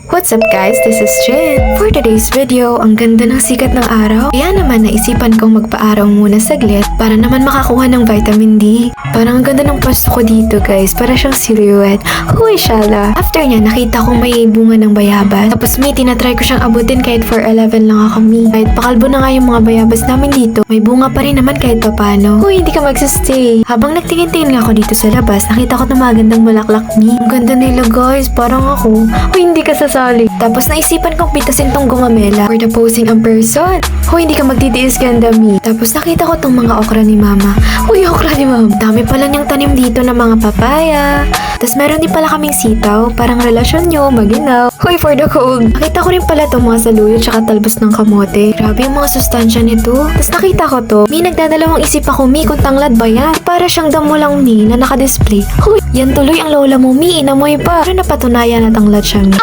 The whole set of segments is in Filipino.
What's up guys? This is Jen. For today's video, ang ganda ng sikat ng araw. Kaya naman naisipan kong magpa-araw muna saglit para naman makakuha ng vitamin D. Parang ang ganda ng pasto ko dito guys, para siyang silhouette. Huy shala. After niya, nakita ko may bunga ng bayabas. Tapos may tinatry ko siyang abutin kahit 4'11 lang ako me. Kahit pakalbo na nga yung mga bayabas namin dito, may bunga pa rin naman kahit papano. Huy, hindi ka magsastay. Habang nagtingin-tingin nga ako dito sa labas, nakita ko na magandang bulaklak me. Ang ganda nila guys, parang ako. Huy, hindi ka sasali. Tapos naisipan kong pitasin tong gumamela for the posing ang person. Huy, hindi ka magtitiis ganda me. Tapos nakita ko tong mga okra ni mama. Huy, okra ni mama. Dami pala niyang tanim dito ng mga papaya. Tapos meron din pala kaming sitaw. Parang relasyon nyo, maginaw. Huy, for the cold. Nakita ko rin pala itong mga saluyot tsaka talbos ng kamote. Grabe yung mga sustansya nito. Tapos nakita ko to. Mi, nagdadalawang isip ako, Mi, kung tanglad ba yan? Para siyang damo lang, Mi, na nakadisplay. Huy, yan tuloy ang lola mo, Mi. Inamoy pa. Pero napatunayan na tanglad siya, Mi.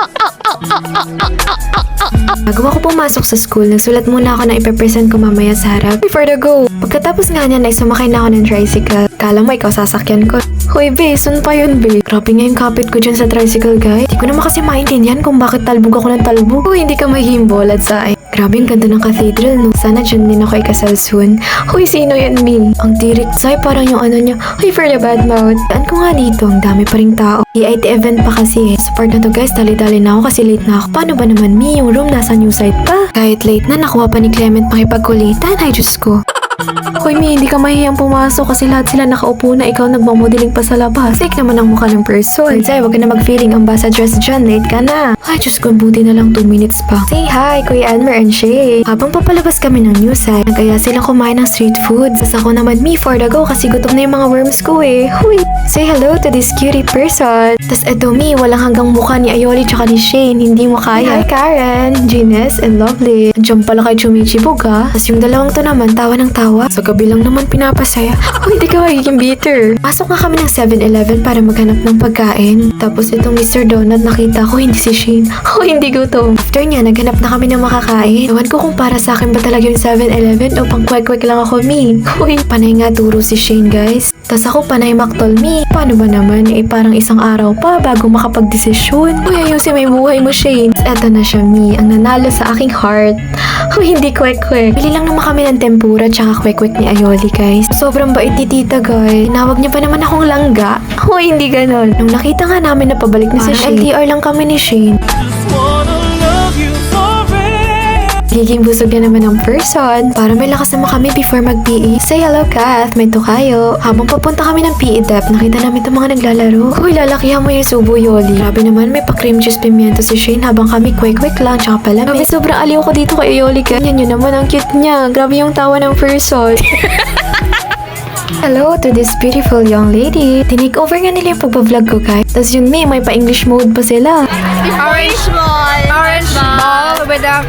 Bago ako pumasok sa school, nagsulat muna ako na ipepresent ko mamaya sa harap. Before the go. Pagkatapos nga niyan ay sumakay na ako ng tricycle. Kala mo ikaw sasakyan ko. Hoy be, sun pa yun be. Grabe nga yung kapit ko dyan sa tricycle guy. Hindi ko naman kasi maintindihan kung bakit talbog ako ng talbog. Hoy, hindi ka mahihimbol at sa grabe ang ganda ng cathedral no. Sana dyan din ako ikasal soon. Hoy, sino yan me? Ang tirik say, parang yung ano niya. Hoy, for the bad mouth. Daan ko nga dito, ang dami pa ring tao. EIT event pa kasi eh. Sa part na to guys, dali-dali na ako kasi late na ako. Paano ba naman me? Yung room nasa new site pa. Kahit late na, nakuha pa ni Clement makipagkulitan. Ay, Diyos ko. Hoy Mi, hindi ka mahihiyang pumasok kasi lahat sila nakaupo na ikaw nagmamodeling pa sa labas. Fake naman ang mukha ng person. Say, wag ka na mag-feeling ambassadress dyan. Late ka na. Ay, Diyos ko, buti na lang 2 minutes pa. Say hi, Kuya Anmer and Shay. Habang papalabas kami ng new site, nagaya silang kumain ng street food. Tapos ako naman, Me, for the go kasi gutom na yung mga worms ko eh. Huy, say hello to this cutie person. Tapos eto Me, walang hanggang mukha ni Ayoli tsaka ni Shane. Hindi mo kaya. Hi Karen, Gines, and Lovely. Andiyan pala kay Chumichi Buga. Tapos yung dalawang to naman, tawa ng tawa. Sa gabi lang naman pinapasaya. Uy, di ka magiging bitter. Pasok nga kami ng 7-Eleven para maghanap ng pagkain. Tapos itong Mr. Donut nakita ko, hindi si Shane. Oh, hindi gutom. After niya, naghanap na kami ng makakain. Ewan ko kung para sa akin ba talaga yung 7-Eleven o pang kwek-kwek lang ako, me. Uy, panay nga turo si Shane, guys. Tas ako panay maktol, me. Paano ba naman? Eh, parang isang araw pa bago makapag-desisyon. Uy, ayusin may buhay mo, Shane. Eto na siya, me. Ang nanalo sa aking heart. Uy, hindi kwek-kwek. Bili lang naman kami ng tempura tsaka kwek-kwek ni Ayoli, guys. Sobrang bait ni tita, guys. Tinawag niya pa naman akong langga. Uy, hindi ganon. Nung nakita nga namin na pabalik na si Shane, LDR lang kami ni Shane. Giging busog na naman ng person para may lakas naman kami before mag-PE. Say hello, Kath. May tukayo. Habang papunta kami ng PE dep, nakita namin itong mga naglalaro. Uy, lalakihan mo yung subo, Yoli. Grabe naman, may pa-cream cheese pimiento si Shane habang kami kwek-kwek lang tsaka palamig. Grabe, sobrang aliw ko dito kay Yoli. Yan yun naman, ang cute niya. Grabe yung tawa ng person. Hello to this beautiful young lady. Tinake over nga nila yung pagbablog ko, guys. Tapos yun, may pa-English mode pa sila. Orange ball with a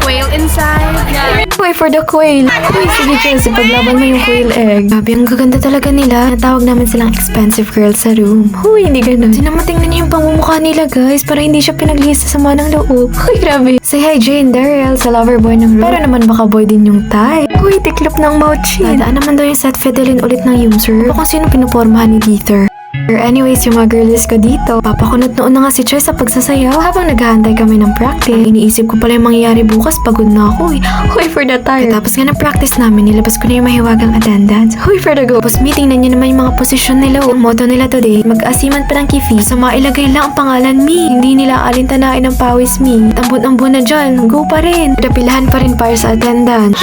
quail inside. Yeah. Wait for the quail. Uy, sige Chelsea, paglaban mo yung quail egg. Grabe, ang gaganda talaga nila. Natawag namin silang expensive girls sa room. Uy, hindi ganun. Sinamating na niya yung pangmumukha nila, guys, para hindi siya pinaglihis sa sama ng loob. Uy, grabe. Say hi, Jane, Daryl, sa lover boy ng room. Pero naman baka boy din yung type. Uy, tiklop ng mouth chin. Dadaan naman daw yung set Fidelin ulit ng user. O kung sino pinupormahan ni Dieter. Anyways, yung mga girlies ko dito, papakunot noon na nga si Choy sa pagsasayaw. Habang naghahantay kami ng practice, iniisip ko pala yung mangyayari bukas, pagod na ako eh. Huy, for the tire. Tapos nga ng practice namin, nilabas ko na yung mahiwagang attendance. Huy, for the go. Tapos meeting na nyo naman yung mga posisyon nila. Yung motto nila today, mag-asiman pa ng kifi. So mailagay lang ang pangalan me. Hindi nila alintanain ng pawis me. Ambon-ambon na dyan, go pa rin. Dapilahan pa rin para sa attendance.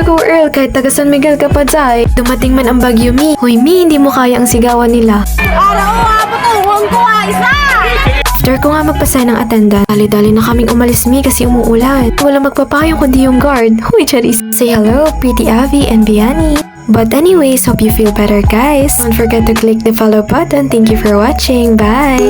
Go Earl, kahit taga San Miguel ka pa dyan. Dumating man ang bagyo me. Hoy me, hindi mo kaya ang sigawan nila. After ko nga magpasay ng attendance, dali-dali na kaming umalis me kasi umuulan. Walang magpapayong kundi yung guard. Huy, charis. Say hello, Pretty Avi and Biani. But anyways, hope you feel better guys. Don't forget to click the follow button. Thank you for watching. Bye!